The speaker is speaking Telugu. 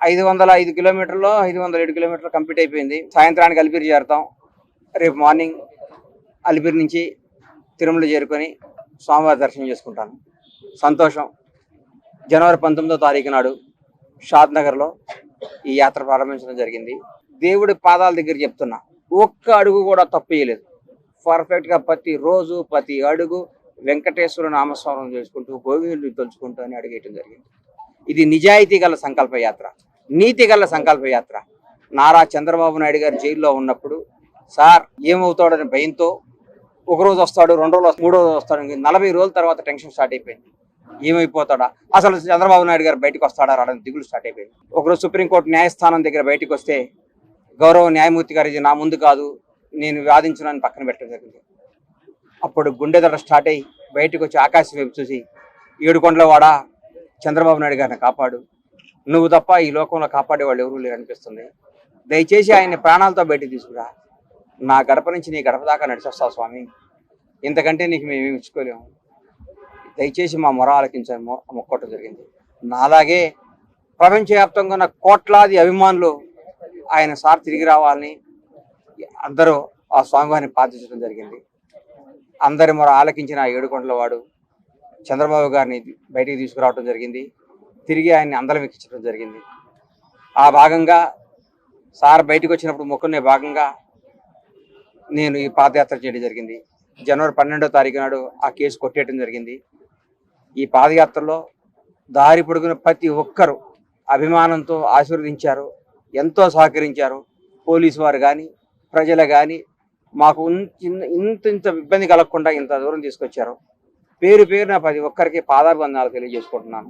505 కిలోమీటర్లో 507 కిలోమీటర్లు కంప్లీట్ అయిపోయింది. సాయంత్రానికి అలిపిరి చేరుతాం. రేపు మార్నింగ్ అలిపిరి నుంచి తిరుమల చేరుకొని స్వామివారి దర్శనం చేసుకుంటాను. సంతోషం. జనవరి 19వ తారీఖు నాడు షాద్ నగర్లో ఈ యాత్ర ప్రారంభించడం జరిగింది. దేవుడి పాదాల దగ్గర చెప్తున్నా, ఒక్క అడుగు కూడా తప్పు చేయలేదు. పర్ఫెక్ట్గా ప్రతి రోజు ప్రతి అడుగు వెంకటేశ్వర నామస్మరణ చేసుకుంటూ గోవిందుడిని తలుచుకుంటూ అని అడిగేయటం జరిగింది. ఇది నిజాయితీ గల సంకల్ప యాత్ర, నీతి గల సంకల్ప యాత్ర. నారా చంద్రబాబు నాయుడు గారు జైల్లో ఉన్నప్పుడు సార్ ఏమవుతాడని భయంతో ఒకరోజు వస్తాడు, 2 రోజులు, 3 రోజులు వస్తాడు, 40 రోజుల తర్వాత టెన్షన్ స్టార్ట్ అయిపోయింది. ఏమైపోతాడా, అసలు చంద్రబాబు నాయుడు గారు బయటకు వస్తాడా రావడానికి దిగులు స్టార్ట్ అయిపోయింది. ఒకరోజు సుప్రీంకోర్టు న్యాయస్థానం దగ్గర బయటకు వస్తే గౌరవ న్యాయమూర్తి గారు ఇది నా ముందు కాదు, నేను వాదించడానికి పక్కన పెట్టడం జరిగింది. అప్పుడు గుండెదడ స్టార్ట్ అయ్యి బయటకు వచ్చి ఆకాశం వైపు చూసి, ఏడుకొండలవాడా చంద్రబాబు నాయుడు గారిని కాపాడు, నువ్వు తప్ప ఈ లోకంలో కాపాడే వాళ్ళు ఎవరూ లేరు అనిపిస్తుంది, దయచేసి ఆయన్ని ప్రాణాలతో బయటకు తీసుకురా, నా గడప నుంచి నీ గడప దాకా నడిచొస్తావు స్వామి, ఇంతకంటే నీకు మేము ఇచ్చుకోలేము, దయచేసి మా మొర ఆలకించని మొక్కటం జరిగింది. నాలాగే ప్రపంచవ్యాప్తంగా ఉన్న కోట్లాది అభిమానులు ఆయన సార్ తిరిగి రావాలని అందరూ ఆ స్వామివారిని ప్రార్థించడం జరిగింది. అందరి మొర ఆలకించిన ఆ ఏడుకొండలవాడు చంద్రబాబు గారిని బయటికి తీసుకురావడం జరిగింది. తిరిగి ఆయన్ని అందలం ఎక్కించడం జరిగింది. ఆ భాగంగా సార్ బయటకు వచ్చినప్పుడు మొక్కునే భాగంగా నేను ఈ పాదయాత్ర చేయడం జరిగింది. జనవరి 12వ తారీఖు నాడు ఆ కేసు కొట్టేయడం జరిగింది. ఈ పాదయాత్రలో దారి పొడుగున ప్రతి ఒక్కరూ అభిమానంతో ఆశీర్వదించారు, ఎంతో సహకరించారు. పోలీసు వారు కానీ ప్రజలు కానీ మాకు ఇంత ఇబ్బంది కలగకుండా ఇంత దూరం తీసుకొచ్చారు. పేరు పేరున ప్రతి ఒక్కరికి పాదాభివందనాలు తెలియజేసుకుంటున్నాను.